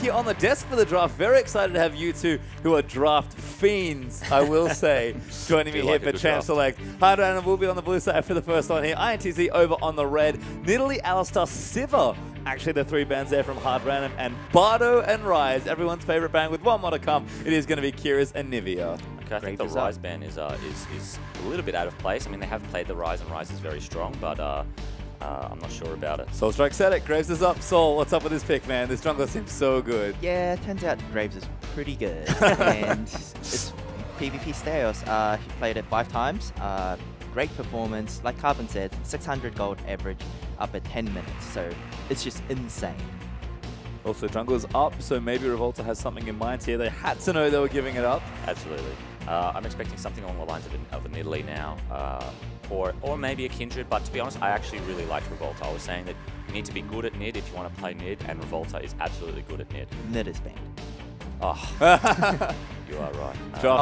here on the desk for the draft. Very excited to have you two, who are draft fiends, I will say, joining me here for Champ Select. Hard Random will be on the blue side for the first one here. INTZ over on the red. Nidalee, Alistar, Sivir. Actually, the three bands there from Hard Random, and Bardo and Rise, everyone's favorite band with one more to come. It is going to be Kira's and Nivea. Okay, I think the Rise band is a little bit out of place. I mean, they have played the Rise, and Rise is very strong, but I'm not sure about it. Soulstrike said it. Graves is up. Soul, what's up with this pick, man? This jungler seems so good. Yeah, turns out Graves is pretty good. And it's PvP Steos. He played it 5 times. Great performance. Like Carbon said, 600 gold average up at 10 minutes. So it's just insane. Also, jungler's up, so maybe Revolta has something in mind here. They had to know they were giving it up. Absolutely. I'm expecting something along the lines of a Nidalee now, or maybe a Kindred, but to be honest, I actually really liked Revolta. I was saying that you need to be good at mid if you want to play mid, and Revolta is absolutely good at mid. Mid is banned. Oh, you are right.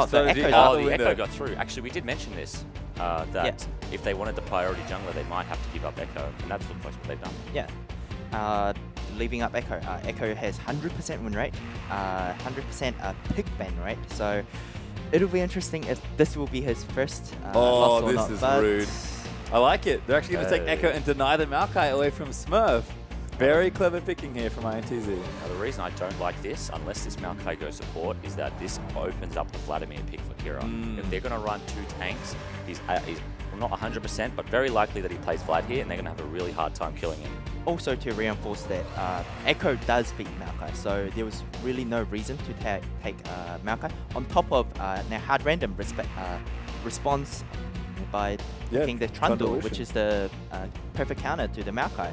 The Echo got through. Actually, we did mention this, that if they wanted the priority jungler, they might have to give up Echo, and that's what they've done. Yeah. Leaving up Echo. Echo has 100% win rate, 100% pick ban rate, so it'll be interesting if this will be his first loss or not. This is rude. I like it. They're actually going to take Echo and deny the Maokai away from Smurf. Very clever picking here from INTZ. Now, the reason I don't like this, unless this Maokai goes support, is that this opens up the Vladimir pick for Kira. If they're going to run 2 tanks, he's not 100%, but very likely that he plays Vlad here, and they're going to have a really hard time killing him. Also, to reinforce that, Echo does beat Maokai, so there was really no reason to take Maokai. On top of now, Hard Random responds by picking the Trundle, which is the perfect counter to the Maokai.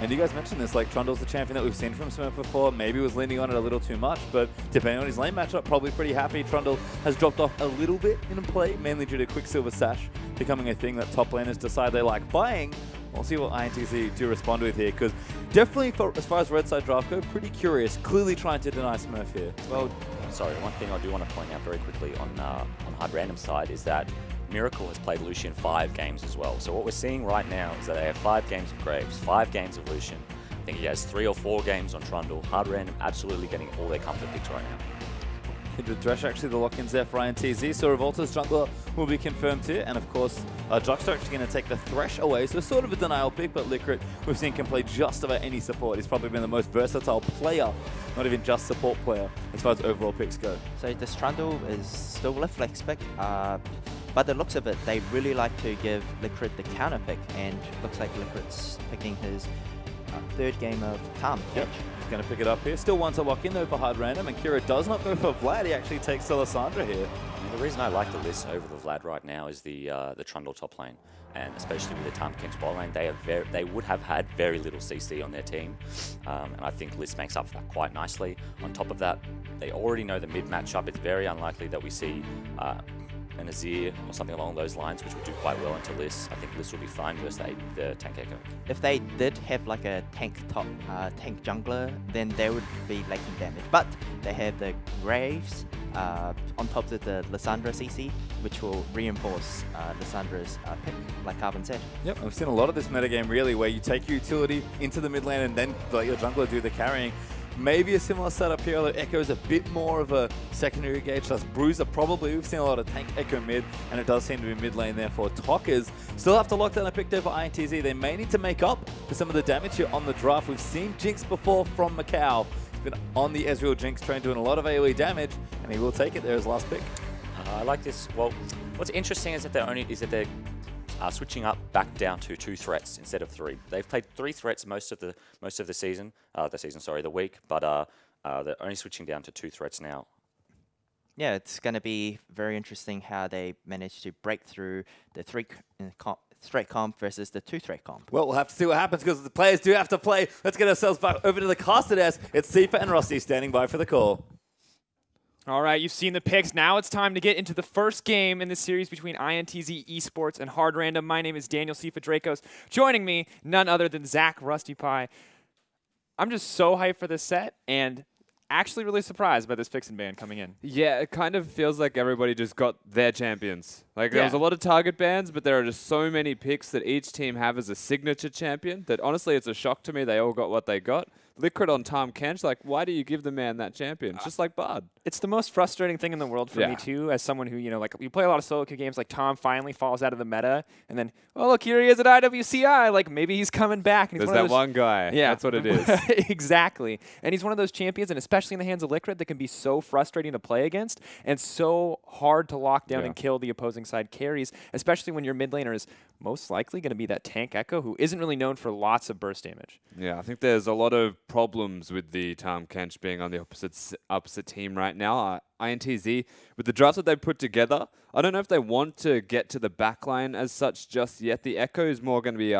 And you guys mentioned this, like Trundle's the champion that we've seen from Smurf before. Maybe was leaning on it a little too much, but depending on his lane matchup, probably pretty happy. Trundle has dropped off a little bit in play, mainly due to Quicksilver Sash becoming a thing that top laners decide they like buying. We'll see what INTZ do respond with here, because definitely, as far as red side draft go, pretty curious. Clearly trying to deny Smurf here. Well, sorry, one thing I do want to point out very quickly on Hard Random side is that Miracle has played Lucian 5 games as well. So what we're seeing right now is that they have 5 games of Graves, 5 games of Lucian. I think he has 3 or 4 games on Trundle. Hard Random absolutely getting all their comfort picks right now. Kindred Thresh actually the lock-ins there for INTZ, so Revolta's jungler will be confirmed here, and of course Jockster actually going to take the Thresh away, so sort of a denial pick, but Licrit we've seen can play just about any support. He's probably been the most versatile player, not even just support player, as far as overall picks go. So this Trundle is still a flex pick, but the looks of it, they really like to give Licrit the counter pick, and looks like Licrit's picking his 3rd game of Calm. Yep. Going to pick it up here. Still wants to lock in though for Hard Random, and Kira does not go for Vlad. He actually takes Alessandra here. And the reason I like the list over the Vlad right now is the Trundle top lane, and especially with the Tahm Kench bot lane, they would have had very little CC on their team, and I think List makes up for that quite nicely. On top of that, they already know the mid matchup. It's very unlikely that we see an Azir or something along those lines, which would do quite well into Liss. I think Liss will be fine versus the tank Echo. If they did have like a tank jungler, then they would be lacking damage. But they have the Graves on top of the Lissandra CC, which will reinforce Lissandra's pick, like Carbon said. Yep, I've seen a lot of this metagame really, where you take your utility into the mid lane and then let your jungler do the carrying. Maybe a similar setup here, although Echo is a bit more of a secondary gauge. That's Bruiser probably. We've seen a lot of tank Echo mid, and it does seem to be mid lane there for Talkers. Still have to lock down a pick there for INTZ. They may need to make up for some of the damage here on the draft. We've seen Jinx before from Macau. He's been on the Ezreal Jinx train doing a lot of AoE damage, and he will take it there as last pick. I like this. Well, what's interesting is that they're switching up back down to 2 threats instead of 3. They've played 3 threats most of the season, the week, but they're only switching down to 2 threats now. Yeah, it's going to be very interesting how they manage to break through the 3 threat comp versus the 2 threat comp. Well, we'll have to see what happens, because the players do have to play. Let's get ourselves back over to the caster desk. It's Sifa and Rossi standing by for the call. All right, you've seen the picks. Now it's time to get into the first game in the series between INTZ eSports and Hard Random. My name is Daniel Sifa Dracos. Joining me, none other than Zach Rusty Pie. I'm just so hyped for this set, and actually really surprised by this picks and ban coming in. Yeah, it kind of feels like everybody just got their champions. Like, there was a lot of target bans, but there are just so many picks that each team have as a signature champion that, honestly, it's a shock to me they all got what they got. Liquid on Tom Kench, like, why do you give the man that champion? It's just like Bard. It's the most frustrating thing in the world for me, too, as someone who, you know, like, you play a lot of solo queue games, like, Tom finally falls out of the meta, and then, oh, look, here he is at IWCI. Like, maybe he's coming back. And he's There's that one guy. Yeah. That's what it is. Exactly. And he's one of those champions, and especially in the hands of Liquid, that can be so frustrating to play against and so hard to lock down and kill the opposing side carries, especially when your mid laner is most likely going to be that tank Echo who isn't really known for lots of burst damage. Yeah, I think there's a lot of problems with the Tom Kench being on the opposite team right now. INTZ, with the drafts that they've put together, I don't know if they want to get to the backline as such just yet. The Echo is more going to be,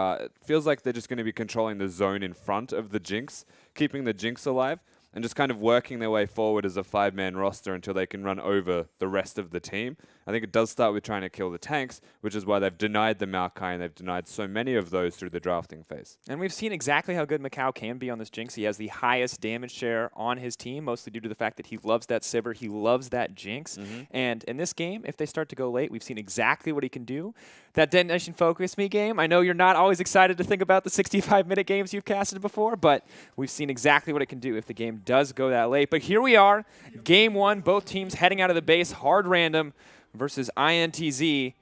feels like they're just going to be controlling the zone in front of the Jinx, keeping the Jinx alive, and just kind of working their way forward as a 5-man roster until they can run over the rest of the team. I think it does start with trying to kill the tanks, which is why they've denied the Maokai, and they've denied so many of those through the drafting phase. And we've seen exactly how good Macau can be on this Jinx. He has the highest damage share on his team, mostly due to the fact that he loves that Sivir, he loves that Jinx. And in this game, if they start to go late, we've seen exactly what he can do. That Detonation Focus Me game, I know you're not always excited to think about the 65-minute games you've casted before, but we've seen exactly what it can do if the game does go that late. But here we are, game one, both teams heading out of the base, hard random versus INTZ.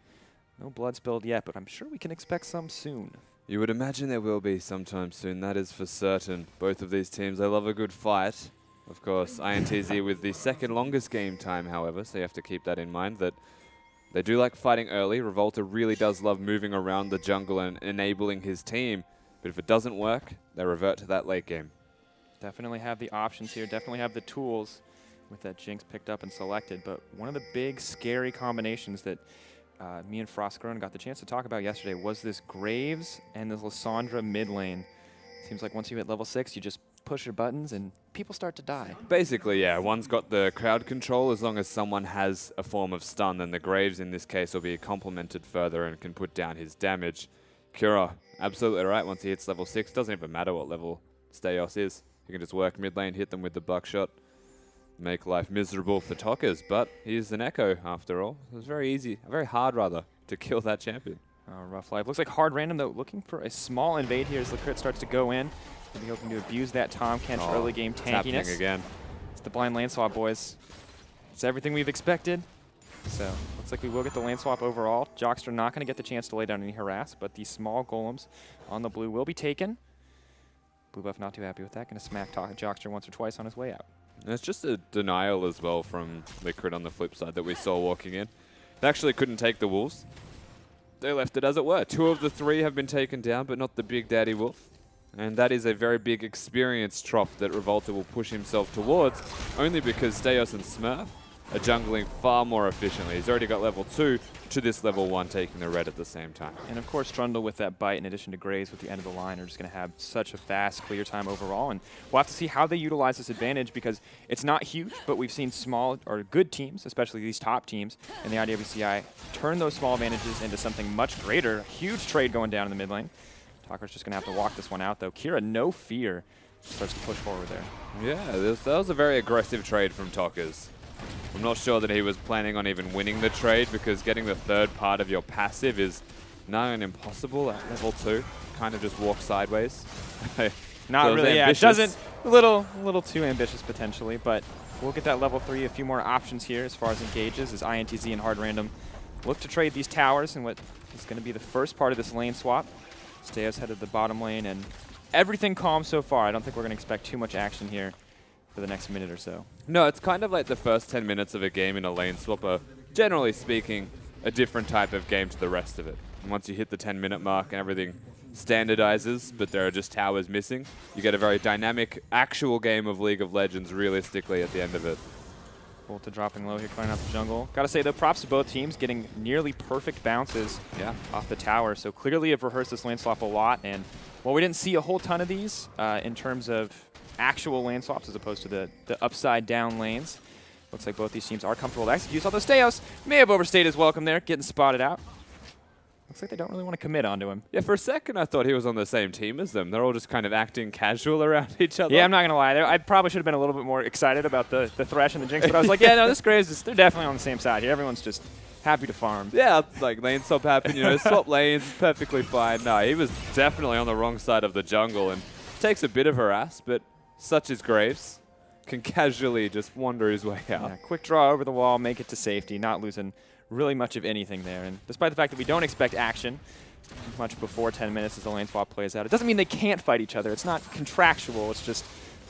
No blood spilled yet, but I'm sure we can expect some soon. You would imagine there will be sometime soon, that is for certain. Both of these teams, they love a good fight. Of course, INTZ with the second longest game time, however, so you have to keep that in mind, that they do like fighting early. Revolta really does love moving around the jungle and enabling his team, but if it doesn't work, they revert to that late game. Definitely have the options here, definitely have the tools with that Jinx picked up and selected, but one of the big scary combinations that me and Frostgrown got the chance to talk about yesterday was this Graves and this Lissandra mid lane. Seems like once you hit level 6, you just push your buttons and people start to die. Basically, yeah, one's got the crowd control. As long as someone has a form of stun, then the Graves in this case will be complemented further and can put down his damage. Kura, absolutely right, once he hits level 6, doesn't even matter what level Staios is. He can just work mid lane, hit them with the buckshot, make life miserable for Tokkers, but he's an Echo after all. It was very easy, very hard rather, to kill that champion. Oh, rough life. Looks like hard random though, looking for a small invade here as the crit starts to go in. Maybe hoping to abuse that Tom Kench early game tankiness. It's happening again. It's the blind lane swap, boys. It's everything we've expected. So looks like we will get the lane swap overall. Jockster not going to get the chance to lay down any harass, but these small golems on the blue will be taken. Blue buff not too happy with that. Going to smack Jockster once or twice on his way out. And it's just a denial as well from Liquid on the flip side that we saw walking in. They actually couldn't take the wolves. They left it as it were. 2 of the 3 have been taken down, but not the Big Daddy Wolf. And that is a very big experience trough that Revolta will push himself towards, only because Staios and Smurf are jungling far more efficiently. He's already got level 2 to this level 1 taking the red at the same time. And of course Trundle with that bite in addition to Graves with the end of the line are just going to have such a fast clear time overall, and we'll have to see how they utilize this advantage because it's not huge, but we've seen small or good teams, especially these top teams in the IWCI, turn those small advantages into something much greater. Huge trade going down in the mid lane. Talker's just going to have to walk this one out though. Kira, no fear, starts to push forward there. Yeah, that was a very aggressive trade from Talkers. I'm not sure that he was planning on even winning the trade because getting the 3rd part of your passive is nigh on impossible at level 2. Kind of just walk sideways. Not really, yeah. It doesn't, a little too ambitious potentially, but we'll get that level 3. A few more options here as far as engages as INTZ and Hard Random look to trade these towers in what is going to be the first part of this lane swap. Staios headed the bottom lane and everything calm so far. I don't think we're going to expect too much action here for the next minute or so. No, it's kind of like the first 10 minutes of a game in a lane swap are, generally speaking, a different type of game to the rest of it. And once you hit the 10-minute mark and everything standardizes, but there are just towers missing, you get a very dynamic, actual game of League of Legends realistically at the end of it. Volta dropping low here, clearing out the jungle. Gotta say, though, props to both teams getting nearly perfect bounces off the tower. So clearly have rehearsed this lane swap a lot. And while we didn't see a whole ton of these in terms of actual lane swaps as opposed to the upside down lanes, looks like both these teams are comfortable to execute. Although Staios may have overstayed his welcome there, getting spotted out. Looks like they don't really want to commit onto him. Yeah, for a second I thought he was on the same team as them. They're all just kind of acting casual around each other. Yeah, I'm not going to lie. I probably should have been a little bit more excited about the Thresh and the Jinx, but I was like, yeah, no, this Graves, they're definitely on the same side here. Everyone's just happy to farm. Yeah, like lane swap happened, you know, swap lanes, perfectly fine. No, he was definitely on the wrong side of the jungle and takes a bit of harass, but such is Graves. Can casually just wander his way out. Yeah, quick draw over the wall, make it to safety, not losing really much of anything there. And despite the fact that we don't expect action much before 10 minutes as the lane swap plays out, it doesn't mean they can't fight each other. It's not contractual. It's just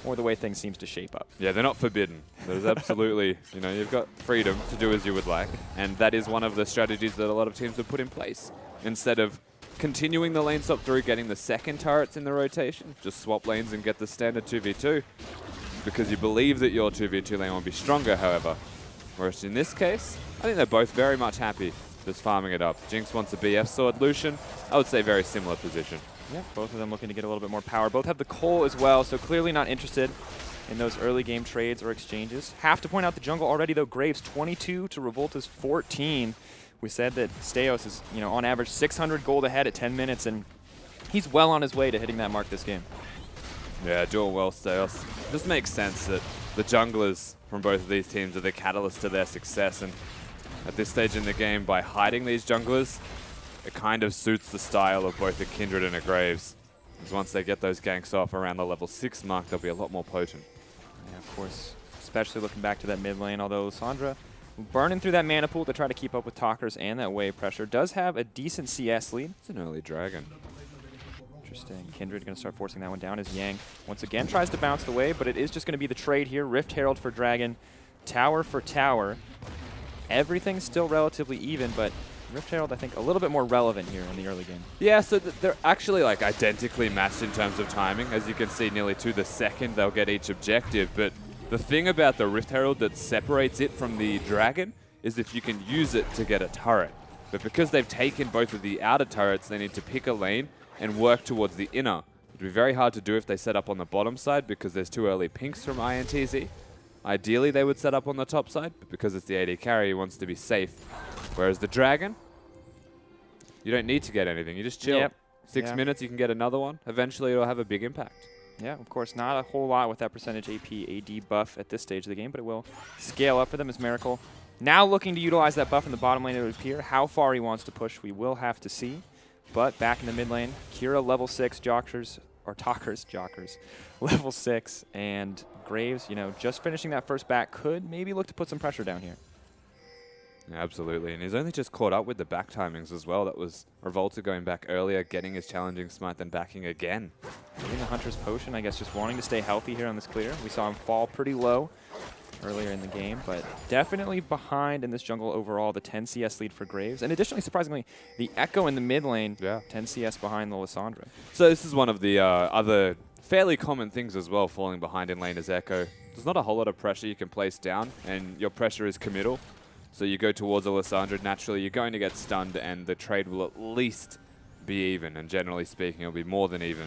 more the way things seems to shape up. Yeah, they're not forbidden. There's absolutely, you know, you've got freedom to do as you would like. And that is one of the strategies that a lot of teams have put in place. Instead of continuing the lane swap through, getting the second turrets in the rotation, just swap lanes and get the standard 2v2. Because you believe that your 2v2 lane will be stronger, however. Whereas in this case, I think they're both very much happy just farming it up. Jinx wants a BF sword. Lucian, I would say very similar position. Yeah, both of them looking to get a little bit more power. Both have the coal as well, so clearly not interested in those early game trades or exchanges. Have to point out the jungle already, though. Graves 22 to Revolta's 14. We said that Steos is, you know, on average 600 gold ahead at 10 minutes, and he's well on his way to hitting that mark this game. Yeah, doing well, Steos. It just makes sense that the junglers from both of these teams are the catalyst to their success, and at this stage in the game, by hiding these junglers, it kind of suits the style of both a Kindred and a Graves. Because once they get those ganks off around the level 6 mark, they'll be a lot more potent. Yeah, of course, especially looking back to that mid lane, although Lissandra burning through that mana pool to try to keep up with talkers and that wave pressure, does have a decent CS lead. It's an early dragon. Interesting. Kindred going to start forcing that one down as Yang once again tries to bounce the wave, but it is just going to be the trade here. Rift Herald for Dragon, tower for tower. Everything's still relatively even, but Rift Herald, I think, a little bit more relevant here in the early game. Yeah, so they're actually like identically matched in terms of timing. As you can see, nearly to the second they'll get each objective. But the thing about the Rift Herald that separates it from the Dragon is if you can use it to get a turret. But because they've taken both of the outer turrets, they need to pick a lane and work towards the inner. It'd be very hard to do if they set up on the bottom side because there's too early pinks from INTZ. Ideally, they would set up on the top side, but because it's the AD carry, he wants to be safe. Whereas the Dragon, you don't need to get anything. You just chill. Yep. 6 minutes, you can get another one. Eventually, it'll have a big impact. Yeah, of course, not a whole lot with that percentage AP AD buff at this stage of the game, but it will scale up for them as Miracle. Now looking to utilize that buff in the bottom lane, it would appear. How far he wants to push, we will have to see. But back in the mid lane, Kira level 6, Jockers, level 6, and Graves, you know, just finishing that first back could maybe look to put some pressure down here. Yeah, absolutely, and he's only just caught up with the back timings as well. That was Revolta going back earlier, getting his challenging smite, then backing again. Getting the Hunter's Potion, I guess just wanting to stay healthy here on this clear. We saw him fall pretty low earlier in the game, but definitely behind in this jungle overall, the 10 CS lead for Graves. And additionally, surprisingly, the Echo in the mid lane, 10 CS behind the Lissandra. So this is one of the other fairly common things as well, falling behind in lane as Echo. There's not a whole lot of pressure you can place down, and your pressure is committal. So you go towards a Lissandra, naturally you're going to get stunned, and the trade will at least be even, and generally speaking, it'll be more than even.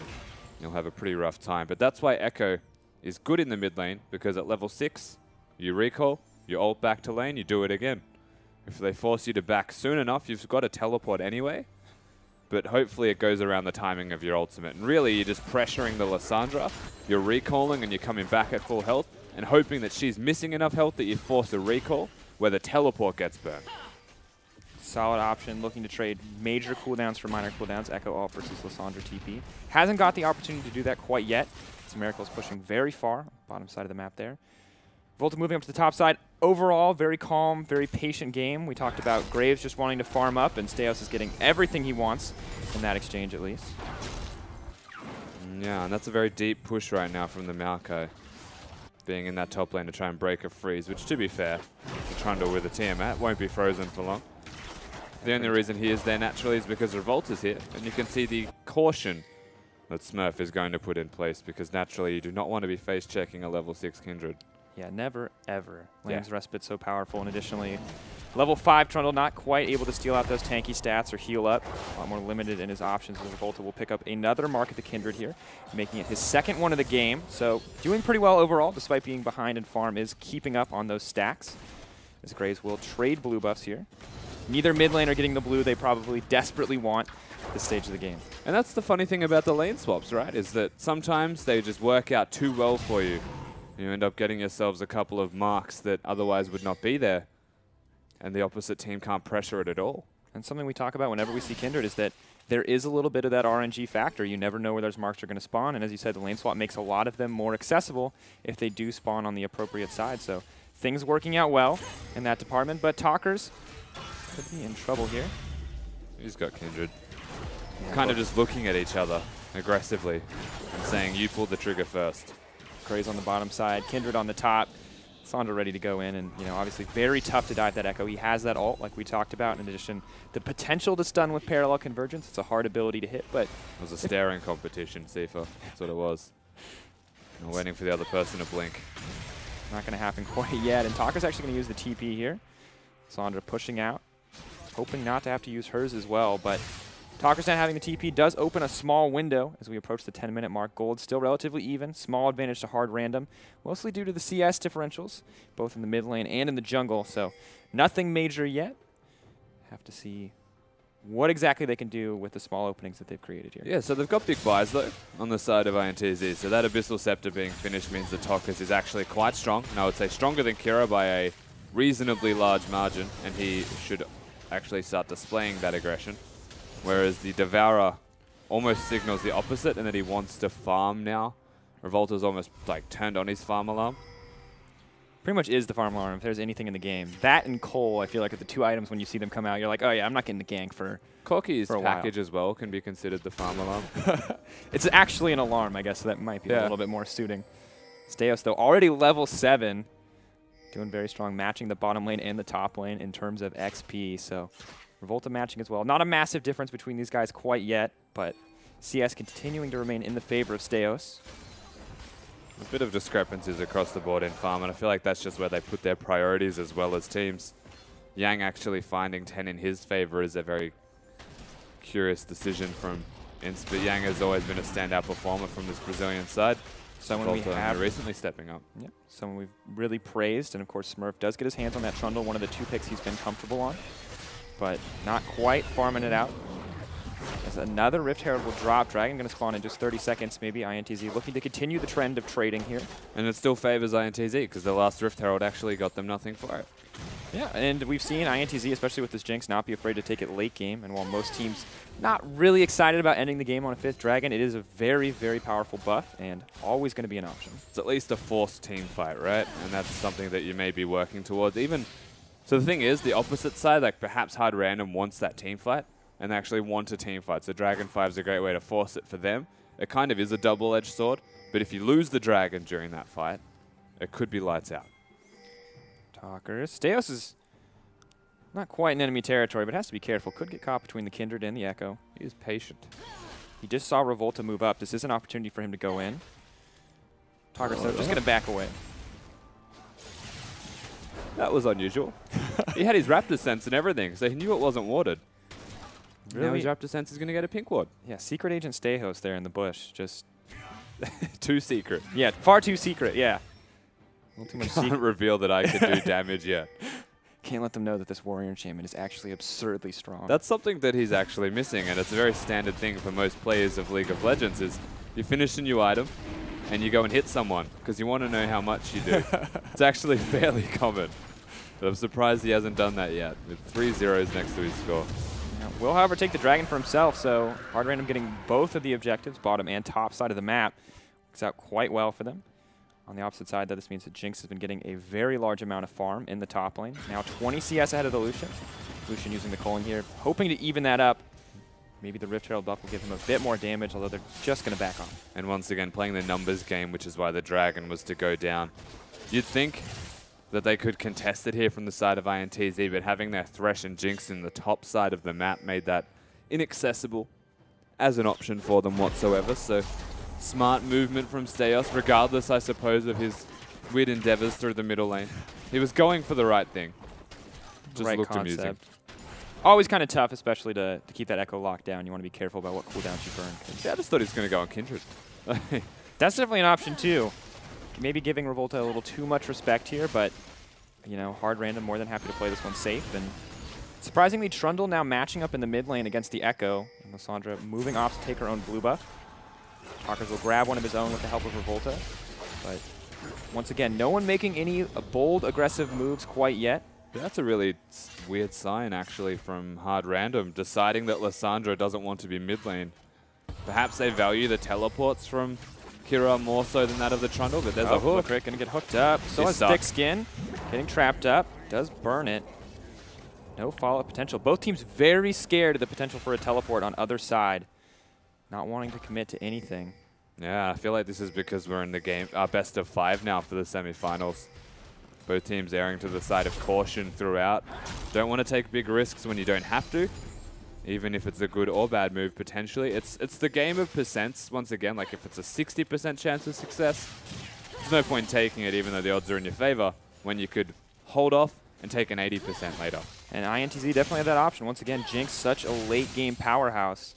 You'll have a pretty rough time. But that's why Echo is good in the mid lane, because at level 6, you recall, you ult back to lane, you do it again. If they force you to back soon enough, you've got to teleport anyway. But hopefully it goes around the timing of your ultimate. And really, you're just pressuring the Lissandra. You're recalling and you're coming back at full health and hoping that she's missing enough health that you force a recall where the teleport gets burned. Solid option, looking to trade major cooldowns for minor cooldowns. Echo ult versus Lissandra TP. Hasn't got the opportunity to do that quite yet. Miracle's pushing very far, bottom side of the map there. Volta moving up to the top side. Overall, very calm, very patient game. We talked about Graves just wanting to farm up, and Steos is getting everything he wants in that exchange, at least. Yeah, and that's a very deep push right now from the Maokai, being in that top lane to try and break a freeze, which, to be fair, to Trundle with a Tiamat won't be frozen for long. The only reason he is there naturally is because Revolta's here, and you can see the caution that Smurf is going to put in place, because naturally you do not want to be face-checking a level 6 Kindred. Yeah, never, ever. Lane's Respite so powerful, and additionally, level 5 Trundle not quite able to steal out those tanky stats or heal up. A lot more limited in his options, as Revolta will pick up another mark at the Kindred here, making it his second one of the game. So doing pretty well overall, despite being behind in farm, is keeping up on those stacks. As Graves will trade blue buffs here. Neither mid lane are getting the blue they probably desperately want at this stage of the game. And that's the funny thing about the lane swaps, right? Is that sometimes they just work out too well for you. You end up getting yourselves a couple of marks that otherwise would not be there. and the opposite team can't pressure it at all. And something we talk about whenever we see Kindred is that there is a little bit of that RNG factor. You never know where those marks are going to spawn, and as you said, the lane swap makes a lot of them more accessible if they do spawn on the appropriate side. So things working out well in that department, but Talkers could be in trouble here. He's got Kindred. Kind of just looking at each other aggressively and saying, you pulled the trigger first. Craze on the bottom side, Kindred on the top. Sandra ready to go in, and obviously very tough to dive that Echo. He has that ult, like we talked about. In addition, the potential to stun with parallel convergence. It's a hard ability to hit, but it was a staring competition, Sifa. That's what it was. And waiting for the other person to blink. Not going to happen quite yet. And Talker's actually going to use the TP here. Sandra pushing out, hoping not to have to use hers as well, but Talker's not having the TP does open a small window as we approach the 10-minute mark. Gold still relatively even. Small advantage to hard random, mostly due to the CS differentials, both in the mid lane and in the jungle. So nothing major yet. Have to see what exactly they can do with the small openings that they've created here. Yeah, so they've got big buys, though, on the side of INTZ. So that Abyssal Scepter being finished means that Talkers is actually quite strong. And I would say stronger than Kira by a reasonably large margin. And he should actually start displaying that aggression. Whereas the Devourer almost signals the opposite and that he wants to farm now. Revolta's almost like turned on his farm alarm. Pretty much is the farm alarm if there's anything in the game. That and Cole, I feel like, are the two items when you see them come out. You're like, oh yeah, I'm not getting the gank for Corky's a package while. as well can be considered the farm alarm. It's actually an alarm, I guess, so that might be Yeah. a little bit more suiting. Steos, though, already level 7. Doing very strong, matching the bottom lane and the top lane in terms of XP. So Revolta matching as well. Not a massive difference between these guys quite yet, but CS continuing to remain in the favor of Steos. A bit of discrepancies across the board in farm, and I feel like that's just where they put their priorities as well as teams. Yang actually finding 10 in his favor is a very curious decision from INTZ, but Yang has always been a standout performer from this Brazilian side. Someone we Revolta have recently stepping up. Yep, someone we've really praised, and of course Smurf does get his hands on that Trundle, one of the 2 picks he's been comfortable on, but not quite farming it out. As another Rift Herald will drop, Dragon going to spawn in just 30 seconds, maybe. INTZ looking to continue the trend of trading here. And it still favors INTZ because the last Rift Herald actually got them nothing for it. Yeah, and we've seen INTZ, especially with this Jinx, not be afraid to take it late game. And while most teams not really excited about ending the game on a 5th Dragon, it is a very, very powerful buff and always going to be an option. It's at least a forced team fight, right? And that's something that you may be working towards. So the thing is, the opposite side, like perhaps Hard Random wants that team fight and they actually want a team fight. So Dragon 5 is a great way to force it for them. It kind of is a double-edged sword, but if you lose the Dragon during that fight, it could be lights out. Talkers. Steos is not quite in enemy territory, but has to be careful. Could get caught between the Kindred and the Echo. He is patient. He just saw Revolta move up. This is an opportunity for him to go in. Talkers just going to back away. That was unusual. He had his Raptor sense and everything, so he knew it wasn't warded. Really? Now his Raptor sense is going to get a pink ward. Yeah, Secret Agent Stehos there in the bush. Just Too secret. yeah, far too secret, yeah. A little too much Can't reveal that I can do damage yet. Can't let them know that this Warrior Enchantment is actually absurdly strong. That's something that he's actually missing, and it's a very standard thing for most players of League of Legends is you finish a new item and you go and hit someone because you want to know how much you do. It's actually fairly common. But I'm surprised he hasn't done that yet with 3 zeros next to his score. Yeah, will, however, take the Dragon for himself, so Hard Random getting both of the objectives, bottom and top side of the map. Works out quite well for them. On the opposite side, though, this means that Jinx has been getting a very large amount of farm in the top lane. Now 20 CS ahead of the Lucian. Lucian using the Culling here, hoping to even that up. Maybe the Rift Herald buff will give him a bit more damage, although they're just going to back off. And once again, playing the numbers game, which is why the Dragon was to go down. You'd think that they could contest it here from the side of INTZ, but having their Thresh and Jinx in the top side of the map made that inaccessible as an option for them whatsoever. So smart movement from Steos, regardless, I suppose, of his weird endeavors through the middle lane. He was going for the right thing. Just Right looked concept. amusing. Always kind of tough, especially to keep that Echo locked down. You want to be careful about what cooldowns you burn. Yeah, I just thought he was going to go on Kindred. That's definitely an option, too. Maybe giving Revolta a little too much respect here, but, you know, Hard Random more than happy to play this one safe. And surprisingly, Trundle now matching up in the mid lane against the Echo. And Lysandra moving off to take her own blue buff. Talkers will grab one of his own with the help of Revolta. But once again, no one making any bold, aggressive moves quite yet. That's a really weird sign, actually, from Hard Random, deciding that Lissandra doesn't want to be mid lane. Perhaps they value the teleports from Kira more so than that of the Trundle, but there's a hook. Crick gonna get hooked up. So is Thick Skin getting trapped up. Does burn it. No follow-up potential. Both teams very scared of the potential for a teleport on other side. Not wanting to commit to anything. Yeah, I feel like this is because we're in the game, our best of 5 now for the semifinals. Both teams erring to the side of caution throughout. Don't want to take big risks when you don't have to, even if it's a good or bad move potentially. It's the game of percents once again. Like if it's a 60% chance of success, there's no point taking it even though the odds are in your favor when you could hold off and take an 80% later. And INTZ definitely had that option. Once again, Jinx such a late game powerhouse.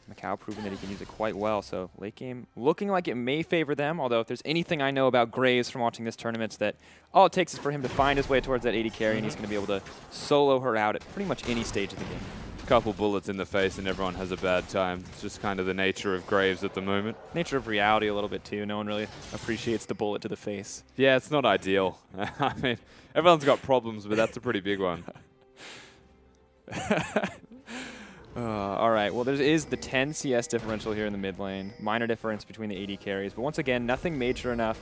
Macau proving that he can use it quite well. So late game looking like it may favor them, although if there's anything I know about Graves from watching this tournament, it's that all it takes is for him to find his way towards that 80 carry, and he's going to be able to solo her out at pretty much any stage of the game. Couple bullets in the face and everyone has a bad time. It's just kind of the nature of Graves at the moment. Nature of reality a little bit too. No one really appreciates the bullet to the face. Yeah, it's not ideal. I mean, everyone's got problems, but that's a pretty big one. All right, well, there is the 10 CS differential here in the mid lane. Minor difference between the 80 carries, but once again, nothing major enough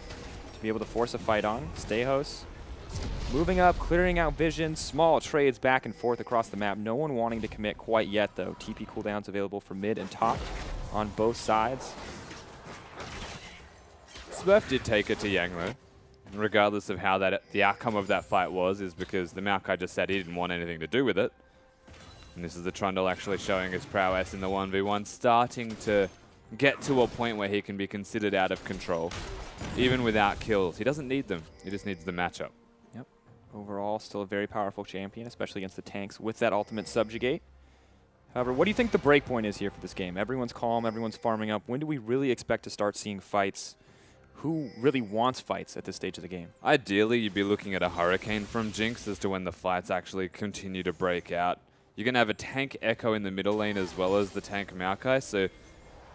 to be able to force a fight on. Stejos moving up, clearing out vision, small trades back and forth across the map. No one wanting to commit quite yet, though. TP cooldowns available for mid and top on both sides. Smurf did take it to Yanglo, regardless of how the outcome of that fight was, is because the Maokai just said he didn't want anything to do with it. And this is the Trundle actually showing his prowess in the 1v1, starting to get to a point where he can be considered out of control, even without kills. He doesn't need them. He just needs the matchup. Yep. Overall, still a very powerful champion, especially against the tanks with that ultimate subjugate. However, what do you think the break point is here for this game? Everyone's calm, everyone's farming up. When do we really expect to start seeing fights? Who really wants fights at this stage of the game? Ideally, you'd be looking at a Hurricane from Jinx as to when the fights actually continue to break out. You're going to have a tank Echo in the middle lane as well as the tank Maokai. So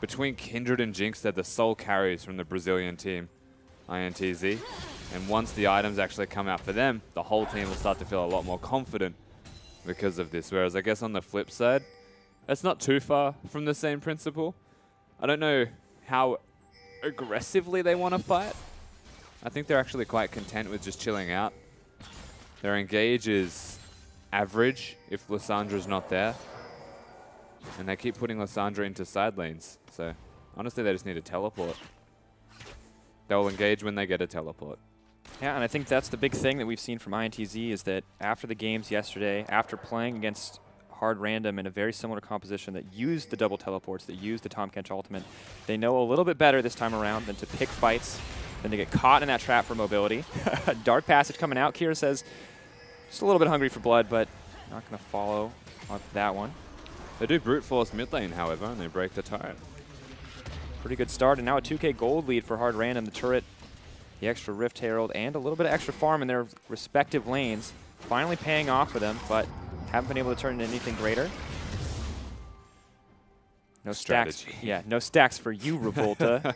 between Kindred and Jinx, they're the sole carries from the Brazilian team, INTZ. And once the items actually come out for them, the whole team will start to feel a lot more confident because of this. Whereas I guess on the flip side, it's not too far from the same principle. I don't know how aggressively they want to fight. I think they're actually quite content with just chilling out. Their engage is average if Lissandra's not there. And they keep putting Lissandra into side lanes. So honestly, they just need a teleport. They'll engage when they get a teleport. Yeah, and I think that's the big thing that we've seen from INTZ is that after the games yesterday, after playing against Hard Random in a very similar composition that used the double teleports, that used the Tahm Kench ultimate, they know a little bit better this time around than to pick fights, than to get caught in that trap for mobility. Dark Passage coming out. Kira says, just a little bit hungry for blood, but not going to follow on that one. They do brute force mid lane, however, and they break the turret. Pretty good start, and now a 2K gold lead for Hard Random. The turret, the extra Rift Herald, and a little bit of extra farm in their respective lanes. Finally paying off for them, but haven't been able to turn into anything greater. No stacks. Yeah, no stacks for you, Revolta.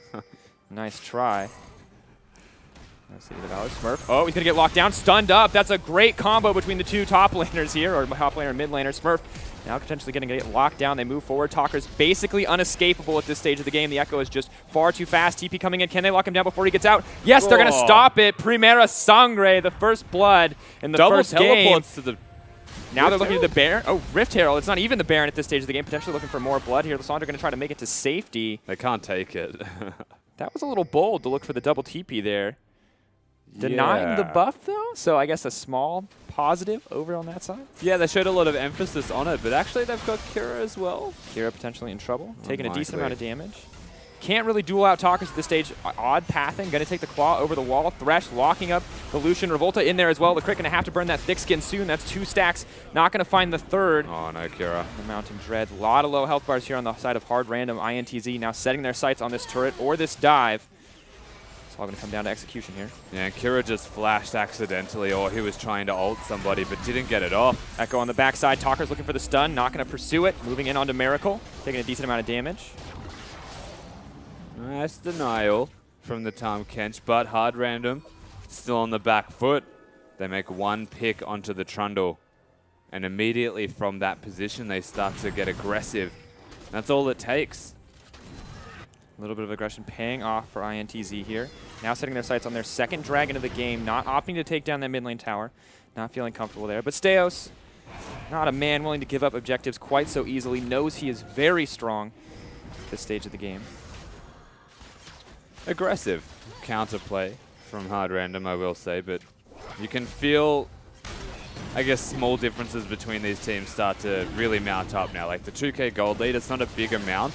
Nice try. City of the Valor, Smurf. Oh, he's going to get locked down, stunned up. That's a great combo between the two top laners here, or top laner and mid laner. Smurf now potentially going to get locked down. They move forward. Talker's basically unescapable at this stage of the game. The Echo is just far too fast. TP coming in. Can they lock him down before he gets out? Yes, they're going to stop it. Primera Sangre, the first blood in the first game. Double teleports to the... Now they're looking at the Baron. Oh, Rift Herald. It's not even the Baron at this stage of the game. Potentially looking for more blood here. Lissandra going to try to make it to safety. They can't take it. That was a little bold to look for the double TP there. Denying the buff, though, so I guess a small positive over on that side. Yeah, they showed a lot of emphasis on it, but actually they've got Kira as well. Kira potentially in trouble, taking a decent amount of damage. Can't really duel out Talkers at this stage. Odd pathing, going to take the Claw over the wall. Thresh locking up the Lucian. Revolta in there as well. The Crick going to have to burn that Thick Skin soon. That's 2 stacks. Not going to find the third. Oh, no, Kira. The Mountain Dread. A lot of low health bars here on the side of Hard Random. INTZ now setting their sights on this turret or this dive. It's all going to come down to execution here. Yeah, and Kira just flashed accidentally, or he was trying to ult somebody, but didn't get it off. Echo on the backside. Talker's looking for the stun. Not going to pursue it. Moving in onto Miracle. Taking a decent amount of damage. Nice denial from the Tahm Kench, but Hard Random still on the back foot. They make one pick onto the Trundle, and immediately from that position, they start to get aggressive. That's all it takes. A little bit of aggression paying off for INTZ here. Now setting their sights on their second dragon of the game, not opting to take down that mid lane tower. Not feeling comfortable there. But Steos, not a man willing to give up objectives quite so easily, knows he is very strong at this stage of the game. Aggressive counterplay from Hard Random, I will say, but you can feel, I guess, small differences between these teams start to really mount up now. Like the 2K gold lead, it's not a big amount,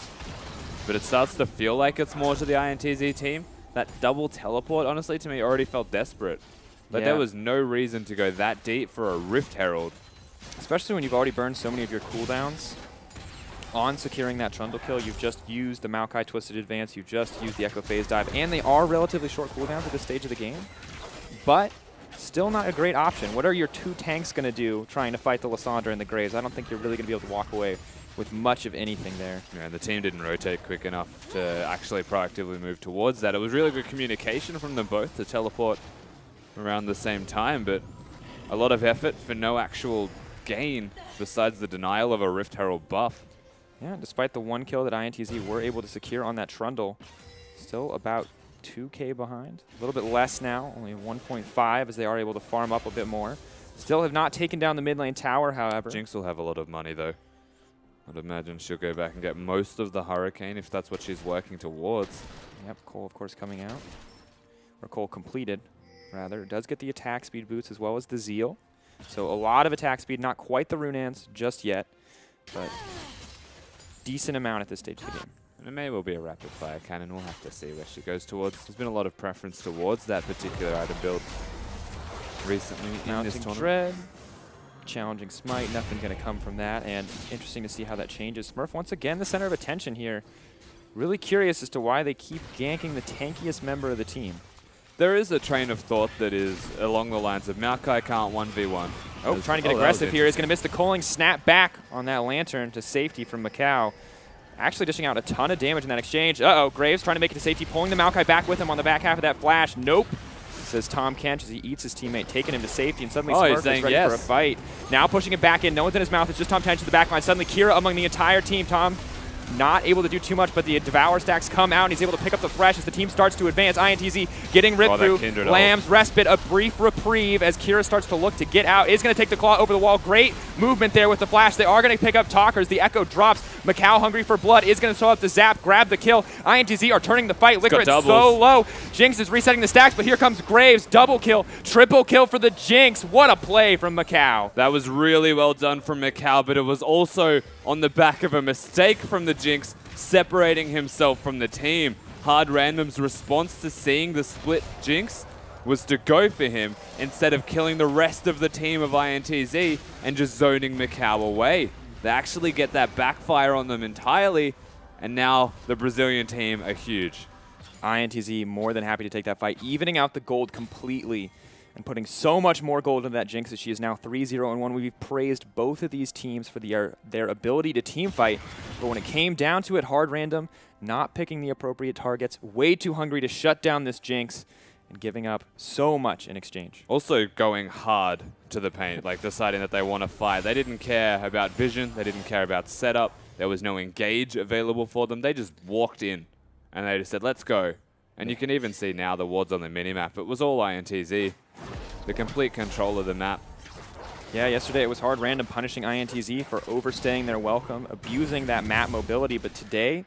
but it starts to feel like it's more to the INTZ team. That double teleport, honestly, to me, already felt desperate. But there was no reason to go that deep for a Rift Herald. Especially when you've already burned so many of your cooldowns on securing that Trundle kill. You've just used the Maokai Twisted Advance, you've just used the Echo Phase Dive, and they are relatively short cooldowns at this stage of the game. But still not a great option. What are your two tanks going to do trying to fight the Lysandra and the Graves? I don't think you're really going to be able to walk away with much of anything there. Yeah, and the team didn't rotate quick enough to actually proactively move towards that. It was really good communication from them both to teleport around the same time, but a lot of effort for no actual gain besides the denial of a Rift Herald buff. Yeah, despite the one kill that INTZ were able to secure on that Trundle, still about 2K behind. A little bit less now, only 1.5 as they are able to farm up a bit more. Still have not taken down the mid lane tower, however. Jinx will have a lot of money, though. I'd imagine she'll go back and get most of the Hurricane if that's what she's working towards. Yep, Cole, of course, coming out. Or Cole completed, rather. Does get the attack speed boots as well as the Zeal. So a lot of attack speed, not quite the Runeans just yet, but decent amount at this stage of the game. And it may well be a rapid fire cannon. We'll have to see where she goes towards. There's been a lot of preference towards that particular item build recently in this tournament. Dread, challenging Smite, nothing going to come from that, and interesting to see how that changes. Smurf once again the center of attention here. Really curious as to why they keep ganking the tankiest member of the team. There is a train of thought that is along the lines of Maokai can't 1v1. Oh, trying to get aggressive here. He's going to miss the culling snap back on that Lantern to safety from Macau. Actually dishing out a ton of damage in that exchange. Uh-oh, Graves trying to make it to safety, pulling the Maokai back with him on the back half of that flash. Nope, says Tom Kench as he eats his teammate, taking him to safety, and suddenly Smurf is ready for a fight. Now pushing it back in, no one's in his mouth, it's just Tom Kench to the back line. Suddenly Kira among the entire team. Tom not able to do too much, but the Devour stacks come out, and he's able to pick up the Thresh as the team starts to advance. INTZ getting ripped through. Lamb's respite, a brief reprieve as Kira starts to look to get out. Is going to take the claw over the wall. Great movement there with the flash. They are going to pick up Talkers. The Echo drops. Macau, hungry for blood, is going to throw up the zap, grab the kill. INTZ are turning the fight. Liquor so low. Jinx is resetting the stacks, but here comes Graves. Double kill, triple kill for the Jinx. What a play from Macau. That was really well done from Macau, but it was also on the back of a mistake from the Jinx, separating himself from the team. Hard Random's response to seeing the split Jinx was to go for him instead of killing the rest of the team of INTZ and just zoning Macau away. They actually get that backfire on them entirely, and now the Brazilian team are huge. INTZ more than happy to take that fight, evening out the gold completely and putting so much more gold into that Jinx that she is now 3-0-1. We've praised both of these teams for their ability to team fight, but when it came down to it, Hard Random not picking the appropriate targets, way too hungry to shut down this Jinx, and giving up so much in exchange. Also going hard to the paint, like deciding that they want to fight. They didn't care about vision, they didn't care about setup, there was no engage available for them. They just walked in and they just said, let's go. And you can even see now the wards on the minimap. It was all INTZ. The complete control of the map. Yeah, yesterday it was Hard Random punishing INTZ for overstaying their welcome, abusing that map mobility, but today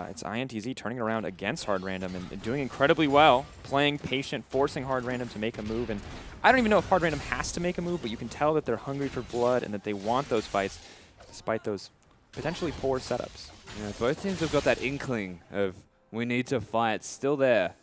it's INTZ turning around against Hard Random and doing incredibly well, playing patient, forcing Hard Random to make a move. And I don't even know if Hard Random has to make a move, but you can tell that they're hungry for blood and that they want those fights despite those potentially poor setups. Yeah, both teams have got that inkling of we need to fight still there.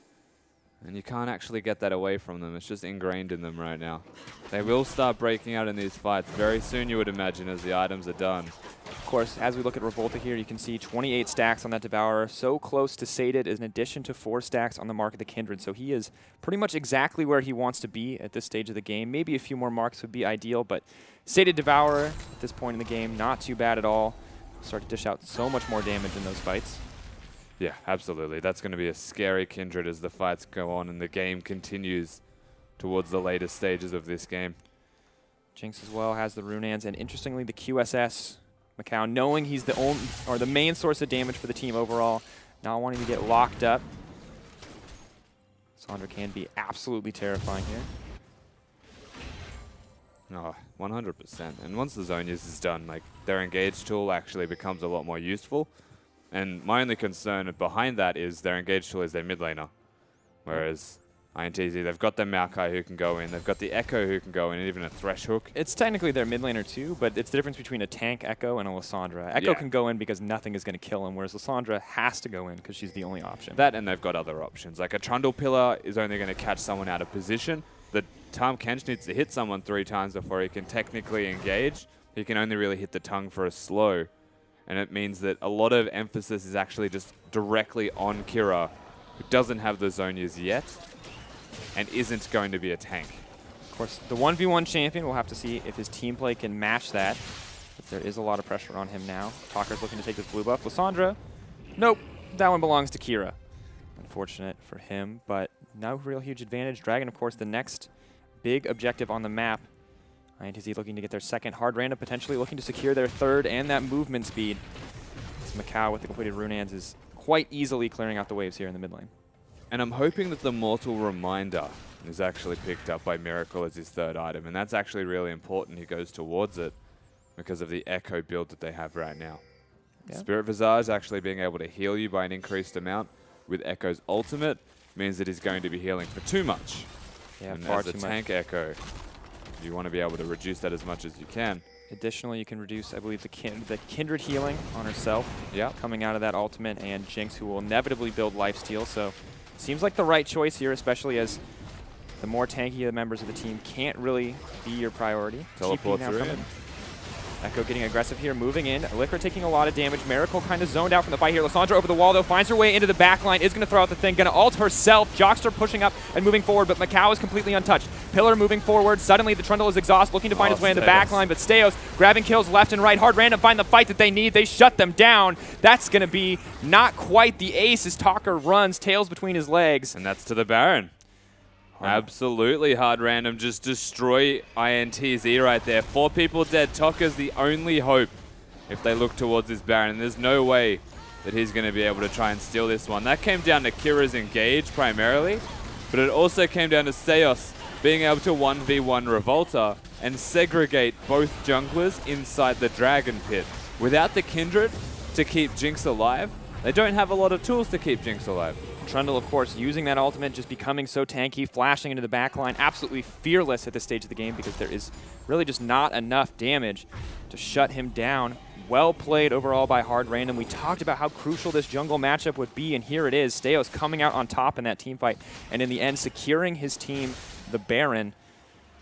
And you can't actually get that away from them. It's just ingrained in them right now. They will start breaking out in these fights very soon, you would imagine, as the items are done. Of course, as we look at Revolta here, you can see 28 stacks on that Devourer, so close to sated, in addition to 4 stacks on the Mark of the Kindred. So he is pretty much exactly where he wants to be at this stage of the game. Maybe a few more marks would be ideal, but sated Devourer at this point in the game, not too bad at all. Start to dish out so much more damage in those fights. Yeah, absolutely. That's going to be a scary Kindred as the fights go on and the game continues towards the later stages of this game. Jinx as well has the Runans, and interestingly, the QSS Macau, knowing he's the only or the main source of damage for the team overall, not wanting to get locked up. Sandra can be absolutely terrifying here. Oh, 100%. And once the zone use is done, like, their engage tool actually becomes a lot more useful. And my only concern behind that is their engage tool is their mid laner. Whereas INTZ, they've got their Maokai who can go in, they've got the Echo who can go in, and even a Thresh Hook. It's technically their mid laner too, but it's the difference between a tank Echo and a Lissandra. Echo can go in because nothing is going to kill him, whereas Lissandra has to go in because she's the only option. That, and they've got other options. Like a Trundle Pillar is only going to catch someone out of position. The Tahm Kench needs to hit someone 3 times before he can technically engage. He can only really hit the tongue for a slow. And it means that a lot of emphasis is actually just directly on Kira, who doesn't have the zone use yet and isn't going to be a tank. Of course, the 1v1 champion, we'll have to see if his team play can match that. But there is a lot of pressure on him now. Talker's looking to take this blue buff. Lissandra, nope, that one belongs to Kira. Unfortunate for him, but no real huge advantage. Dragon, of course, the next big objective on the map. INTZ looking to get their second hard random, potentially looking to secure their third and that movement speed. This Macau with the completed Runans is quite easily clearing out the waves here in the mid lane. And I'm hoping that the Mortal Reminder is actually picked up by Miracle as his third item, and that's actually really important. He goes towards it because of the Echo build that they have right now. Yeah. Spirit Visage actually being able to heal you by an increased amount with Echo's ultimate means that he's going to be healing for too much. Yeah, and far as a too tank much. Echo, you want to be able to reduce that as much as you can. Additionally, you can reduce, I believe, the Kindred healing on herself. Yeah. Coming out of that ultimate, and Jinx, who will inevitably build lifesteal. So, seems like the right choice here, especially as the more tanky the members of the team can't really be your priority. Teleports are in. Echo getting aggressive here, moving in. Liquor taking a lot of damage. Miracle kind of zoned out from the fight here. Lissandra over the wall, though, finds her way into the backline, is going to throw out the thing, going to ult herself. Jockster pushing up and moving forward, but Macau is completely untouched. Pillar moving forward. Suddenly, the Trundle is exhausted, looking to find his way in the backline, but Steos grabbing kills left and right. Hard random find the fight that they need. They shut them down. That's going to be not quite the ace as Talker runs, tails between his legs. And that's to the Baron. Absolutely hard random. Just destroy INTZ right there. 4 people dead. Talker's the only hope if they look towards this Baron. And there's no way that he's going to be able to try and steal this one. That came down to Kira's engage primarily, but it also came down to Seos being able to 1v1 Revolta and segregate both junglers inside the Dragon Pit. Without the Kindred to keep Jinx alive, they don't have a lot of tools to keep Jinx alive. Trundle, of course, using that ultimate, just becoming so tanky, flashing into the backline, absolutely fearless at this stage of the game because there is really just not enough damage to shut him down. Well played overall by Hard Random. We talked about how crucial this jungle matchup would be, and here it is. Steos coming out on top in that team fight, and in the end, securing his team, the Baron.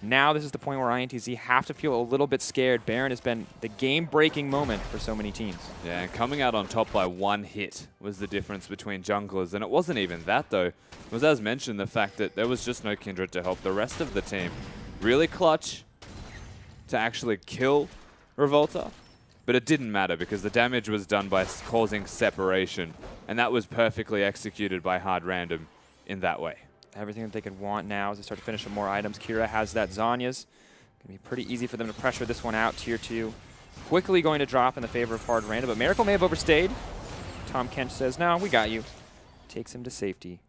Now this is the point where INTZ have to feel a little bit scared. Baron has been the game-breaking moment for so many teams. Yeah, and coming out on top by 1 hit was the difference between junglers. And it wasn't even that, though. It was, as mentioned, the fact that there was just no Kindred to help the rest of the team. Really clutch to actually kill Revolta. But it didn't matter because the damage was done by causing separation. And that was perfectly executed by Hard Random in that way. Everything that they could want now as they start to finish up more items. Kira has that Zanya's. Going to be pretty easy for them to pressure this one out. Tier 2 quickly going to drop in the favor of Hard Random, but Miracle may have overstayed. Tahm Kench says, no, we got you. Takes him to safety.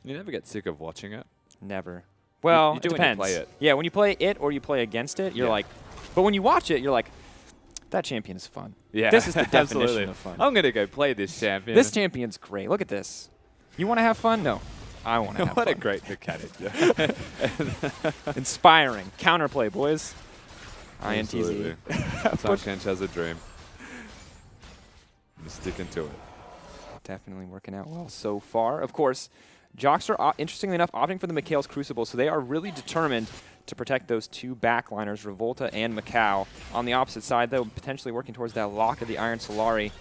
You never get sick of watching it? Never. Well, you do it depends. when you play it. Yeah, when you play it or you play against it, you're like, but when you watch it, you're like, that champion is fun. Yeah, this is the definition of fun. I'm going to go play this champion. This champion's great. Look at this. You want to have fun? No. I want to have What fun. a great mechanic. Inspiring. Counterplay, boys. INTZ. Tahm Kench has a dream. I'm sticking to it. Definitely working out well so far. Of course, Jockster, interestingly enough, opting for the Mikhail's Crucible, so they are really determined to protect those 2 backliners, Revolta and Macau. On the opposite side, though, potentially working towards that lock of the Iron Solari.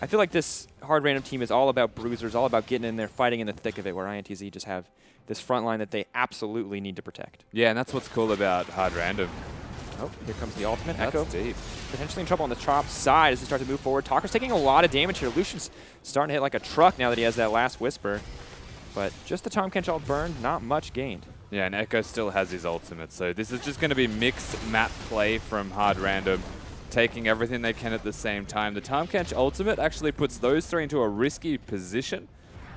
I feel like this Hard Random team is all about bruisers, all about getting in there, fighting in the thick of it, where INTZ just have this front line that they absolutely need to protect. Yeah, and that's what's cool about Hard Random. Oh, here comes the ultimate. That's Echo deep. potentially in trouble on the top side as they start to move forward. Talker's taking a lot of damage here. Lucian's starting to hit like a truck now that he has that last Whisper. But just the Tahm Kench ult burned, not much gained. Yeah, and Echo still has his ultimate, so this is just going to be mixed map play from Hard Random, taking everything they can at the same time. The Tahm ultimate actually puts those three into a risky position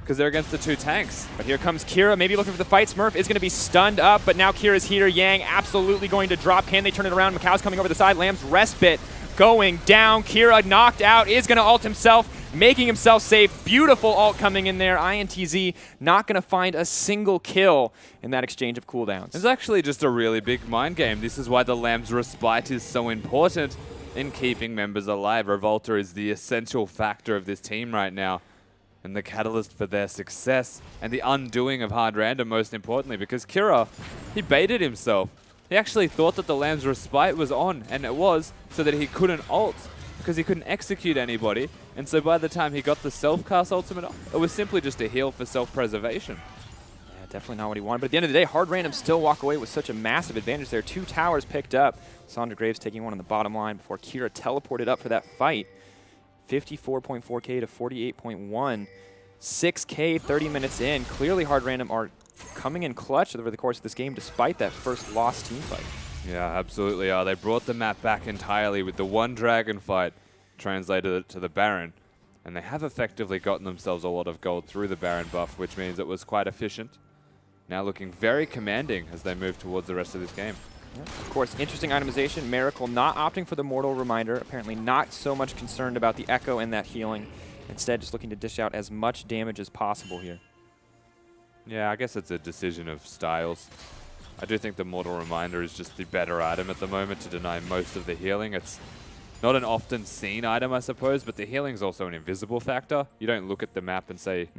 because they're against the 2 tanks. But here comes Kira, maybe looking for the fight. Smurf is going to be stunned up, but now Kira's heater. Yang absolutely going to drop. Can they turn it around? Macau's coming over the side. Lamb's respite going down. Kira knocked out, is going to ult himself, making himself safe. Beautiful ult coming in there. INTZ not going to find a single kill in that exchange of cooldowns. It's actually just a really big mind game. This is why the Lamb's respite is so important in keeping members alive. Revolta is the essential factor of this team right now, and the catalyst for their success and the undoing of Hard Random, most importantly, because Kira, he baited himself. He actually thought that the Lamb's respite was on, and it was, so that he couldn't ult, because he couldn't execute anybody. And so by the time he got the self-cast ultimate off, it was simply just a heal for self-preservation. Yeah, definitely not what he wanted. But at the end of the day, Hard Random still walk away with such a massive advantage there. 2 towers picked up. Sandra Graves taking one on the bottom line before Kira teleported up for that fight. 54.4K to 48.1. 6K 30 minutes in. Clearly Hard Random are coming in clutch over the course of this game despite that first lost team fight. Yeah, absolutely are. They brought the map back entirely with the 1 dragon fight, translated it to the Baron, and they have effectively gotten themselves a lot of gold through the Baron buff, which means it was quite efficient. Now looking very commanding as they move towards the rest of this game. Yeah. Of course, interesting itemization. Miracle not opting for the Mortal Reminder. Apparently not so much concerned about the Echo and that healing. Instead, just looking to dish out as much damage as possible here. Yeah, I guess it's a decision of styles. I do think the Mortal Reminder is just the better item at the moment to deny most of the healing. It's not an often seen item, I suppose, but the healing is also an invisible factor. You don't look at the map and say,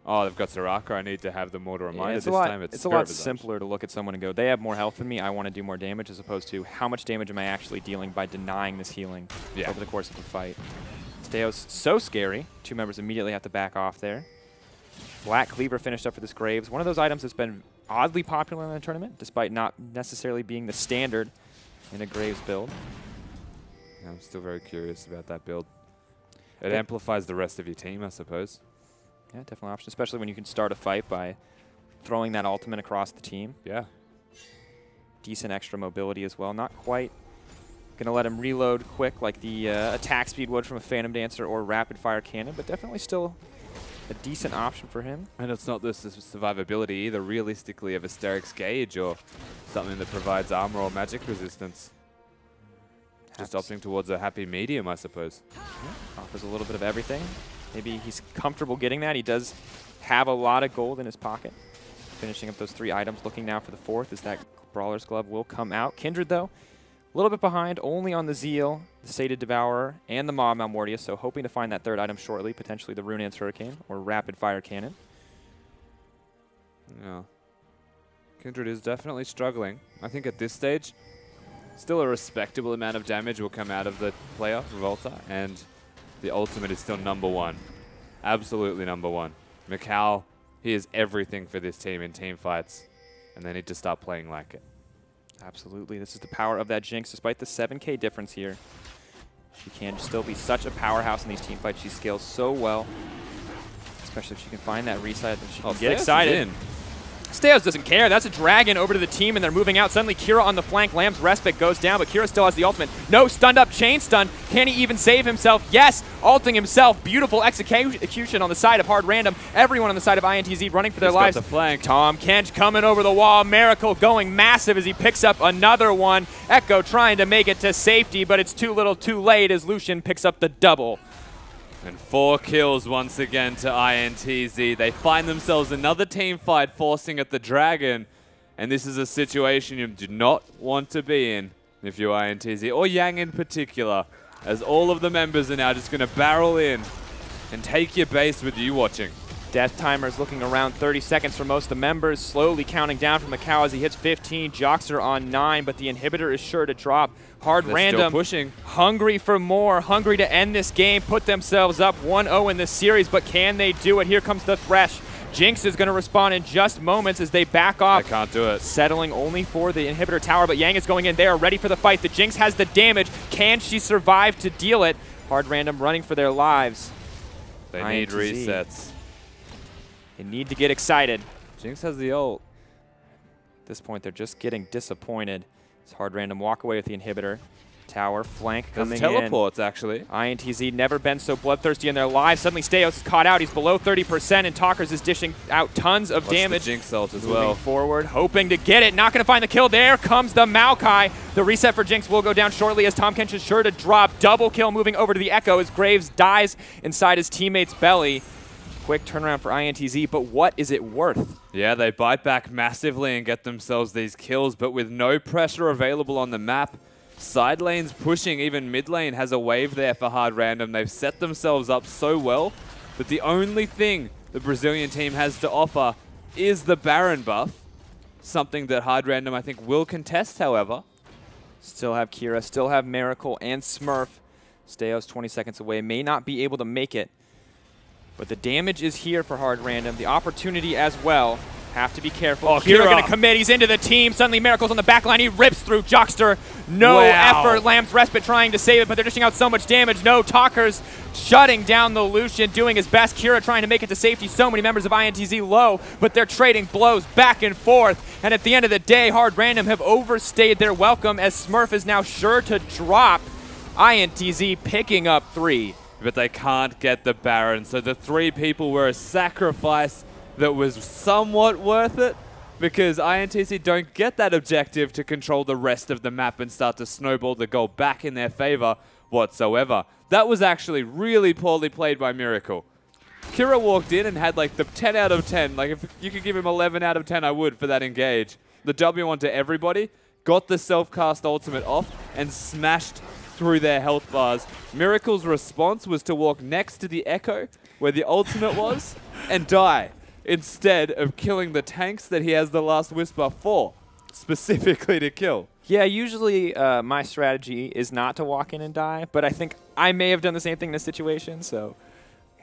oh, they've got Soraka, I need to have the Mortal Reminder this time. It's a lot simpler to look at someone and go, they have more health than me, I want to do more damage, as opposed to how much damage am I actually dealing by denying this healing over the course of the fight. Steos so scary. 2 members immediately have to back off there. Black Cleaver finished up for this Graves. One of those items that's been oddly popular in the tournament, despite not necessarily being the standard in a Graves build. Yeah, I'm still very curious about that build. It amplifies the rest of your team, I suppose. Yeah, definitely an option, especially when you can start a fight by throwing that ultimate across the team. Yeah. Decent extra mobility as well. Not quite going to let him reload quick like the attack speed would from a Phantom Dancer or Rapid Fire Cannon, but definitely still a decent option for him. And it's not the survivability either, realistically, of a Asterix Gauge or something that provides armor or magic resistance. Just opting towards a happy medium, I suppose. Yeah, offers a little bit of everything. Maybe he's comfortable getting that. He does have a lot of gold in his pocket. Finishing up those 3 items, looking now for the 4th as that Brawler's Glove will come out. Kindred, though, a little bit behind, only on the Zeal, the Sated Devourer, and the Maw Malmortius, so hoping to find that 3rd item shortly, potentially the Runeance Hurricane or Rapid Fire Cannon. Yeah. Kindred is definitely struggling. I think at this stage, still a respectable amount of damage will come out of the player, Revolta, and the ultimate is still #1. Absolutely #1. Macau, he is everything for this team in team fights, and they need to start playing like it. Absolutely. This is the power of that Jinx. Despite the 7K difference here, she can still be such a powerhouse in these team fights. She scales so well, especially if she can find that reset. Then she can get excited. Steos doesn't care. That's a dragon over to the team, and they're moving out. Suddenly, Kira on the flank. Lamb's respite goes down, but Kira still has the ultimate. No, stunned up, chain stun. Can he even save himself? Yes, ulting himself. Beautiful execution on the side of Hard Random. Everyone on the side of INTZ running for their lives. Got the flank. Tahm Kench coming over the wall. Miracle going massive as he picks up another one. Echo trying to make it to safety, but it's too little too late as Lucian picks up the double. And 4 kills once again to INTZ. They find themselves another team fight forcing at the Dragon. And this is a situation you do not want to be in if you're INTZ, or Yang in particular, as all of the members are now just going to barrel in and take your base with you watching. Death timer's looking around 30 seconds for most of the members, slowly counting down from Macau as he hits 15. Jocks are on 9, but the inhibitor is sure to drop. Hard Random still pushing. Hungry for more, hungry to end this game, put themselves up 1-0 in this series, but can they do it? Here comes the Thresh. Jinx is going to respond in just moments as they back off. They can't do it. Settling only for the inhibitor tower, but Yang is going in. They are ready for the fight. The Jinx has the damage. Can she survive to deal it? Hard Random running for their lives. They need resets. They need to get excited. Jinx has the ult. At this point, they're just getting disappointed. It's Hard Random walk away with the inhibitor. Tower flank coming teleports, actually. INTZ never been so bloodthirsty in their lives. Suddenly Steos is caught out. He's below 30%, and Talkers is dishing out tons of damage. The Jinx ult as Moving well. forward, hoping to get it. Not going to find the kill. There comes the Maokai. The reset for Jinx will go down shortly as Tahm Kench is sure to drop. Double kill moving over to the Echo as Graves dies inside his teammate's belly. Quick turnaround for INTZ, but what is it worth? Yeah, they bite back massively and get themselves these kills, but with no pressure available on the map. Side lane's pushing, even mid lane has a wave there for Hard Random. They've set themselves up so well, but the only thing the Brazilian team has to offer is the Baron buff. Something that Hard Random, I think, will contest, however. Still have Kira, still have Miracle and Smurf. Steos 20 seconds away, may not be able to make it. But the damage is here for Hard Random. The opportunity as well. Have to be careful. Oh, Kira Kira going to commit. He's into the team. Suddenly Miracle's on the back line. He rips through Jockster. No effort. Lamb's Respite trying to save it, but they're dishing out so much damage. No, Talkers shutting down the Lucian, doing his best. Kira trying to make it to safety. So many members of INTZ low, but they're trading blows back and forth. And at the end of the day, Hard Random have overstayed their welcome as Smurf is now sure to drop. INTZ picking up 3. But they can't get the Baron, so the 3 people were a sacrifice that was somewhat worth it, because INTZ don't get that objective to control the rest of the map and start to snowball the goal back in their favor whatsoever. That was actually really poorly played by Miracle. Kira walked in and had like the 10 out of 10. Like if you could give him 11 out of 10, I would for that engage. The W onto everybody, got the self-cast ultimate off, and smashed through their health bars. Miracle's response was to walk next to the Echo, where the ultimate was, and die, instead of killing the tanks that he has the last Whisper for, specifically to kill. Yeah, usually my strategy is not to walk in and die, but I think I may have done the same thing in this situation, so...